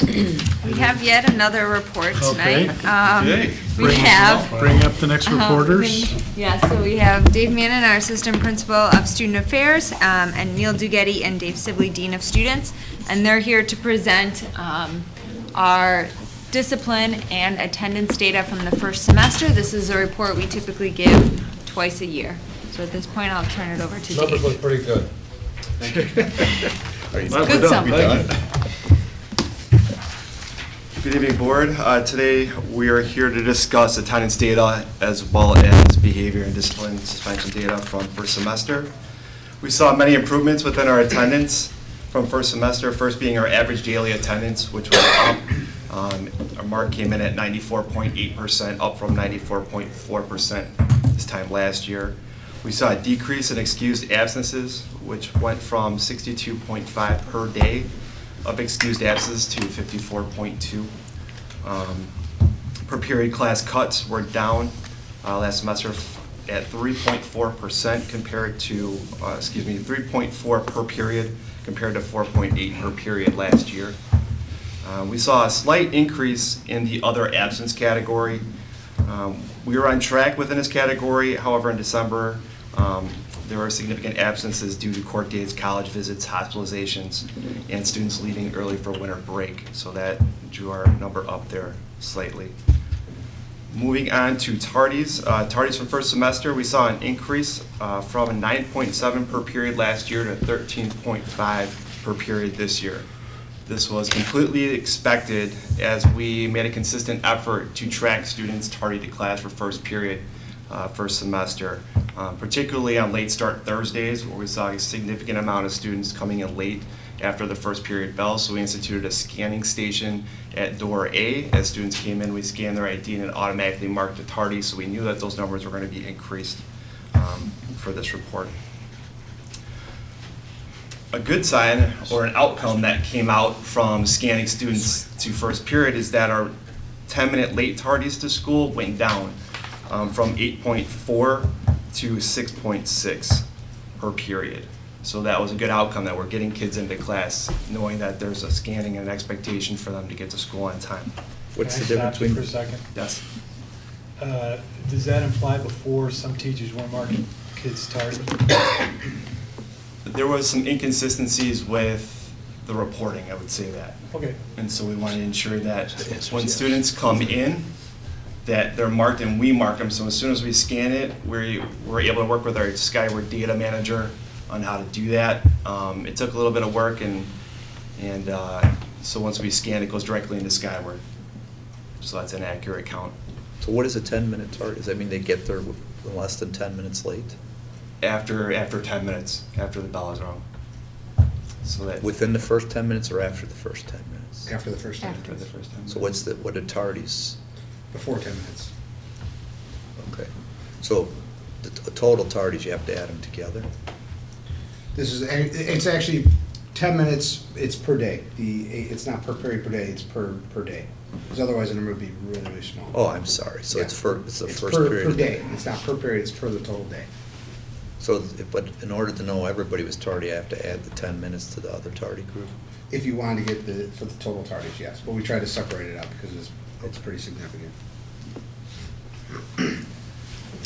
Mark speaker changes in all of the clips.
Speaker 1: We have yet another report tonight.
Speaker 2: Okay.
Speaker 1: We have,
Speaker 3: Bring up the next reporters.
Speaker 1: so we have Dave Mannon, our Assistant Principal of Student Affairs, and Neil Dugetti and Dave Sibley, Dean of Students. And they're here to present our discipline and attendance data from the first semester. This is a report we typically give twice a year. So at this point, I'll turn it over to Dave.
Speaker 2: Numbers look pretty good.
Speaker 1: Good summary.
Speaker 4: Good evening, Board. Today we are here to discuss attendance data as well as behavior and discipline suspension data from first semester. We saw many improvements within our attendance from first semester, first being our average daily attendance, which was up. Our mark came in at 94.8%, up from 94.4% this time last year. We saw a decrease in excused absences, which went from 62.5 per day of excused absences to 54.2. Per period class cuts were down last semester at 3.4% compared to, 3.4 per period compared to 4.8 per period last year. We saw a slight increase in the other absence category. We were on track within this category. However, in December, there were significant absences due to court dates, college visits, hospitalizations, and students leaving early for winter break. So that drew our number up there slightly. Moving on to tardies. Tardies from first semester, we saw an increase from a 9.7 per period last year to 13.5 per period this year. This was completely expected as we made a consistent effort to track students tardy to class for first period, first semester, particularly on late start Thursdays, where we saw a significant amount of students coming in late after the first period bell. So we instituted a scanning station at door A. As students came in, we scanned their ID and it automatically marked a tardy, so we knew that those numbers were going to be increased for this report. A good sign or an outcome that came out from scanning students to first period is that our 10-minute late tardies to school went down from 8.4 to 6.6 per period. So that was a good outcome, that we're getting kids into class knowing that there's a scanning and an expectation for them to get to school on time.
Speaker 3: What's the difference between?
Speaker 5: For a second.
Speaker 4: Yes.
Speaker 5: Does that imply before some teachers weren't marking kids tardy?
Speaker 4: There was some inconsistencies with the reporting, I would say that.
Speaker 5: Okay.
Speaker 4: And so we want to ensure that when students come in, that they're marked and we mark them. So as soon as we scan it, we're able to work with our Skyward data manager on how to do that. It took a little bit of work, and so once we scan, it goes directly into Skyward. So that's an accurate count.
Speaker 6: So what is a 10-minute target? Does that mean they get there less than 10 minutes late?
Speaker 4: After 10 minutes, after the bell is rung. So that
Speaker 6: Within the first 10 minutes or after the first 10 minutes?
Speaker 2: After the first 10
Speaker 4: after the
Speaker 2: minutes.
Speaker 4: first 10 minutes.
Speaker 6: So what are tardies?
Speaker 2: Before 10 minutes.
Speaker 6: Okay. So the total tardies, you have to add them together?
Speaker 2: It's actually 10 minutes, it's per day. It's not per period per day, it's per day. Because otherwise the number would be really, really small.
Speaker 6: Oh, I'm sorry. So
Speaker 2: Yeah.
Speaker 6: it's the
Speaker 2: It's
Speaker 6: first
Speaker 2: per
Speaker 6: period.
Speaker 2: day. It's not per period, it's per the total day.
Speaker 6: So, but in order to know everybody was tardy, I have to add the 10 minutes to the other tardy group?
Speaker 2: If you wanted to get for the total tardies, yes. But we try to separate it out because it's pretty significant.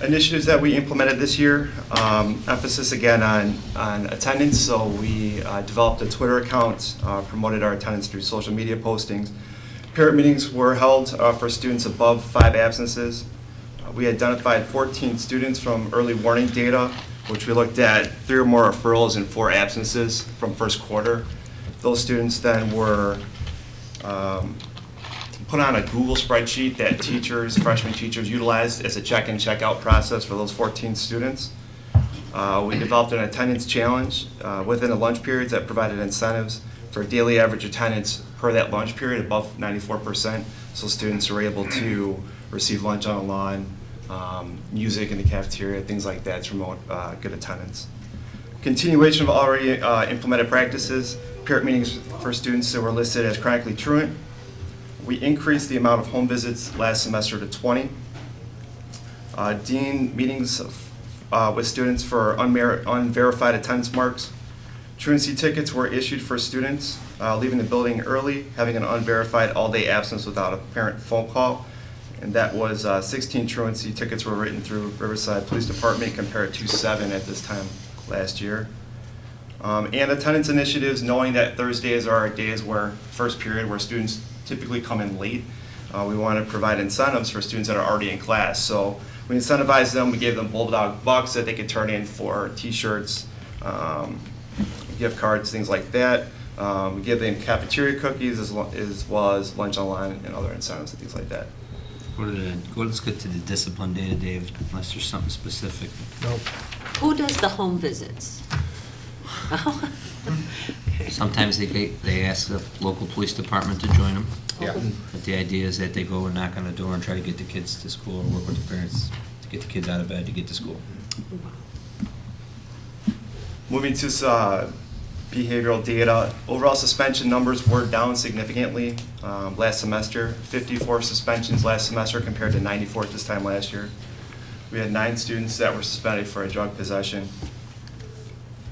Speaker 4: Initiatives that we implemented this year, emphasis again on attendance. So we developed a Twitter account, promoted our attendance through social media postings. Parent meetings were held for students above 5 absences. We identified 14 students from early warning data, which we looked at 3 or more referrals and 4 absences from first quarter. Those students then were put on a Google spreadsheet that freshman teachers utilized as a check-in, check-out process for those 14 students. We developed an attendance challenge within the lunch periods that provided incentives for daily average attendance per that lunch period above 94%. So students were able to receive lunch on the lawn, music in the cafeteria, things like that to promote good attendance. Continuation of already implemented practices, parent meetings for students that were listed as chronically truant. We increased the amount of home visits last semester to 20. Dean meetings with students for unverified attendance marks. Truancy tickets were issued for students leaving the building early, having an unverified all-day absence without a parent phone call. And that was 16 truancy tickets were written through Riverside Police Department compared to 7 at this time last year. And attendance initiatives, knowing that Thursdays are days where, first period, where students typically come in late. We want to provide incentives for students that are already in class. So we incentivized them, we gave them Bulldog bucks that they could turn in for t-shirts, gift cards, things like that. We give them cafeteria cookies as well as lunch online and other incentives and things like that.
Speaker 7: Let's get to the discipline data, Dave, unless there's something specific.
Speaker 2: Nope.
Speaker 8: Who does the home visits?
Speaker 7: Sometimes they ask the local police department to join them.
Speaker 2: Yeah.
Speaker 7: But the idea is that they go and knock on the door and try to get the kids to school, or work with the parents to get the kids out of bed to get to school.
Speaker 4: Moving to behavioral data, overall suspension numbers were down significantly last semester. 54 suspensions last semester compared to 94 at this time last year. We had 9 students that were suspended for a drug possession.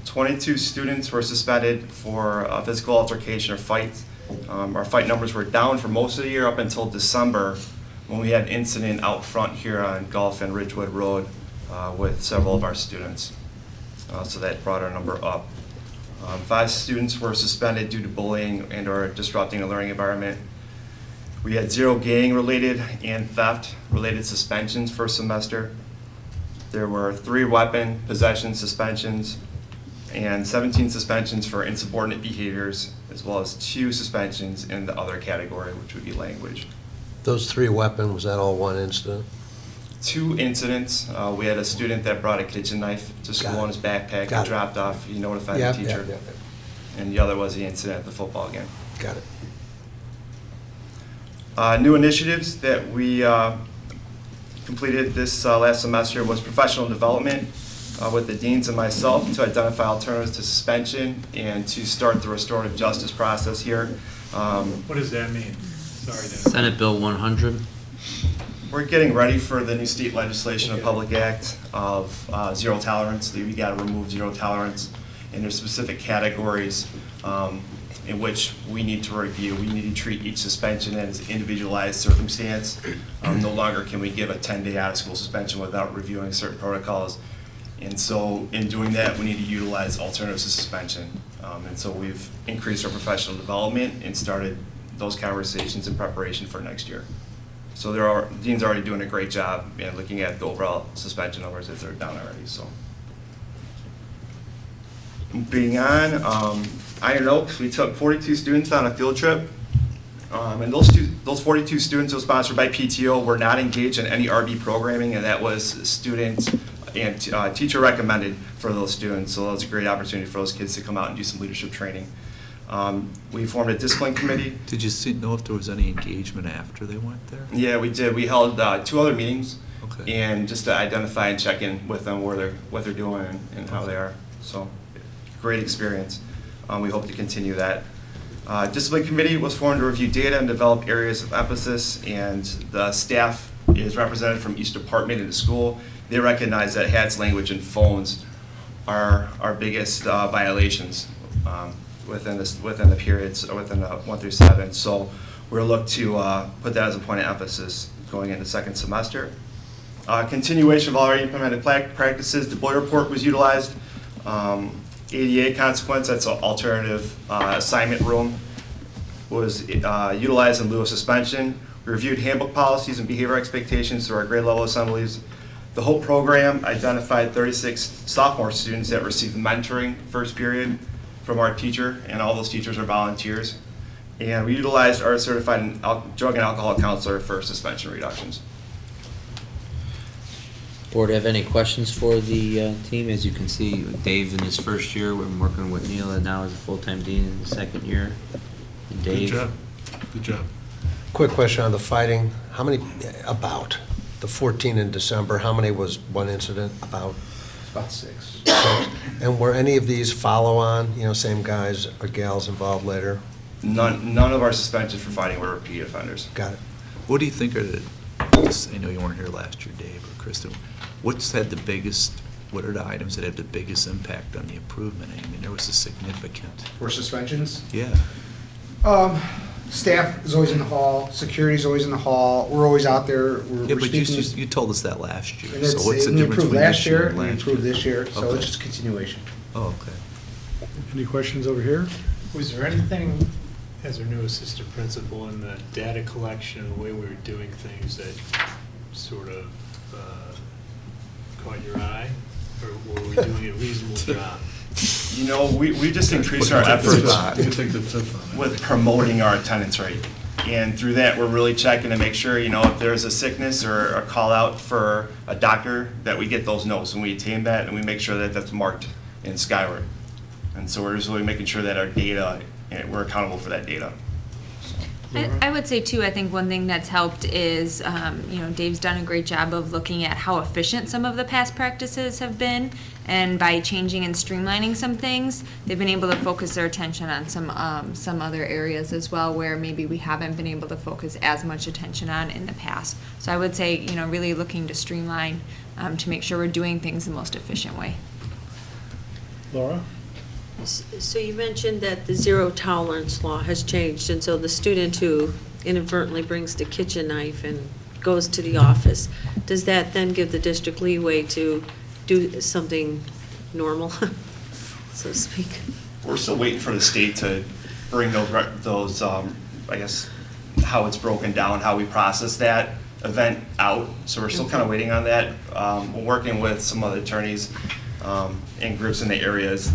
Speaker 4: 22 students were suspended for a physical altercation or fight. Our fight numbers were down for most of the year up until December, when we had an incident out front here on Gulf and Ridgewood Road with several of our students. So that brought our number up. 5 students were suspended due to bullying and or disrupting the learning environment. We had 0 gang-related and theft-related suspensions for a semester. There were 3 weapon possession suspensions and 17 suspensions for insubordinate behaviors, as well as 2 suspensions in the other category, which would be language.
Speaker 9: Those 3 weapons, was that all one incident?
Speaker 4: 2 incidents. We had a student that brought a kitchen knife to school in his backpack and dropped off. He notified the teacher. And the other was the incident at the football game.
Speaker 9: Got it.
Speaker 4: New initiatives that we completed this last semester was professional development with the deans and myself to identify alternatives to suspension and to start the restorative justice process here.
Speaker 5: What does that mean? Sorry, Dan.
Speaker 7: Senate Bill 100.
Speaker 4: We're getting ready for the new state legislation and public act of zero tolerance. We got to remove zero tolerance, and there's specific categories in which we need to review. We need to treat each suspension as individualized circumstance. No longer can we give a 10-day out-of-school suspension without reviewing certain protocols. And so in doing that, we need to utilize alternatives to suspension. And so we've increased our professional development and started those conversations in preparation for next year. So Dean's already doing a great job in looking at the overall suspension numbers as they're down already. So moving on, Iron Oaks, we took 42 students on a field trip. And those 42 students who were sponsored by PTO were not engaged in any RB programming, and that was student and teacher recommended for those students. So that was a great opportunity for those kids to come out and do some leadership training. We formed a discipline committee.
Speaker 6: Did you know if there was any engagement after they went there?
Speaker 4: Yeah, we did. We held 2 other meetings,
Speaker 6: Okay.
Speaker 4: and just to identify and check in with them what they're doing and how they are. So, great experience. We hope to continue that. Discipline committee was formed to review data and develop areas of emphasis, and the staff is represented from each department in the school. They recognize that hats, language, and phones are our biggest violations within the periods, or within 1 through 7. So we're look to put that as a point of emphasis going into second semester. Continuation of already implemented practices. The boy report was utilized. ADA consequence, that's an alternative assignment room, was utilized in lieu of suspension. We reviewed handbook policies and behavior expectations through our grade level assemblies. The whole program identified 36 sophomore students that received mentoring first period from our teacher, and all those teachers are volunteers. And we utilized our certified drug and alcohol counselor for suspension reductions.
Speaker 7: Board have any questions for the team? As you can see, Dave in his first year, we're working with Neil, and now as a full-time dean in his second year. And Dave.
Speaker 3: Good job. Good job.
Speaker 9: Quick question on the fighting. How many, about the 14 in December, how many was one incident about?
Speaker 2: About 6.
Speaker 9: And were any of these follow-on, same guys or gals involved later?
Speaker 4: None of our suspensions for fighting were repeat offenders.
Speaker 9: Got it.
Speaker 6: What do you think are I know you weren't here last year, Dave or Kristen. What's had the biggest
Speaker 10: what are the items that have the biggest impact on the improvement? I mean, there was a significant,
Speaker 2: For suspensions,
Speaker 10: yeah.
Speaker 2: staff is always in the hall, security's always in the hall, we're always out there,
Speaker 10: Yeah,
Speaker 2: we're
Speaker 10: but you,
Speaker 2: speaking.
Speaker 10: you told us that last year.
Speaker 2: And
Speaker 10: So what's
Speaker 2: it's,
Speaker 10: the
Speaker 2: we
Speaker 10: difference
Speaker 2: improved
Speaker 10: between
Speaker 2: last
Speaker 10: this year
Speaker 2: year,
Speaker 10: and
Speaker 2: we
Speaker 10: last
Speaker 2: improved
Speaker 10: year?
Speaker 2: this year, so
Speaker 10: Okay.
Speaker 2: it's just continuation.
Speaker 10: Oh, okay.
Speaker 3: Any questions over here?
Speaker 5: Was there anything, as our new assistant principal, in the data collection, the way we were doing things that sort of caught your eye? Or were we doing a reasonable job?
Speaker 4: You know, we just increased our efforts
Speaker 3: You take the fifth on it.
Speaker 4: with promoting our attendance rate. And through that, we're really checking to make sure, you know, if there's a sickness or a call out for a doctor, that we get those notes and we attain that and we make sure that that's marked in Skyward. And so we're just really making sure that our data, we're accountable for that data.
Speaker 1: I would say too, I think one thing that's helped is, Dave's done a great job of looking at how efficient some of the past practices have been. And by changing and streamlining some things, they've been able to focus their attention on some other areas as well where maybe we haven't been able to focus as much attention on in the past. So I would say, really looking to streamline to make sure we're doing things the most efficient way.
Speaker 3: Laura?
Speaker 8: So you mentioned that the zero tolerance law has changed, and so the student who inadvertently brings the kitchen knife and goes to the office, does that then give the district leeway to do something normal, so to speak?
Speaker 4: We're still waiting for the state to bring those, I guess, how it's broken down, how we process that event out. So we're still kind of waiting on that. We're working with some other attorneys and groups in the areas.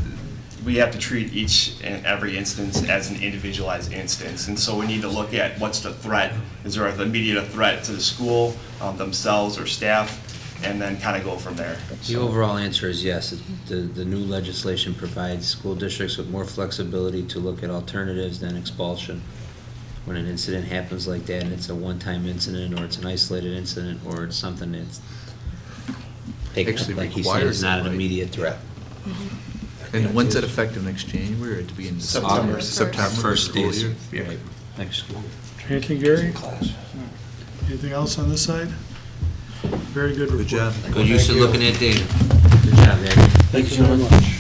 Speaker 4: We have to treat each and every instance as an individualized instance. And so we need to look at what's the threat. Is there an immediate threat to the school, themselves or staff, and then kind of go from there.
Speaker 7: The overall answer is yes. The new legislation provides school districts with more flexibility to look at alternatives than expulsion. When an incident happens like that and it's a one-time incident or it's an isolated incident or it's something that's
Speaker 10: Actually
Speaker 7: like he said,
Speaker 10: requires
Speaker 7: is not
Speaker 10: it,
Speaker 7: an
Speaker 10: right?
Speaker 7: immediate threat.
Speaker 10: And when's that effective next January or at the beginning of
Speaker 4: September.
Speaker 10: September?
Speaker 7: First
Speaker 10: school
Speaker 7: days,
Speaker 10: year? Yeah.
Speaker 7: right, next school.
Speaker 3: Anything, Gary? Anything else on this side? Very good report.
Speaker 10: Good job.
Speaker 7: Good use of looking at data. Good job, Eddie.
Speaker 3: Thank you very much.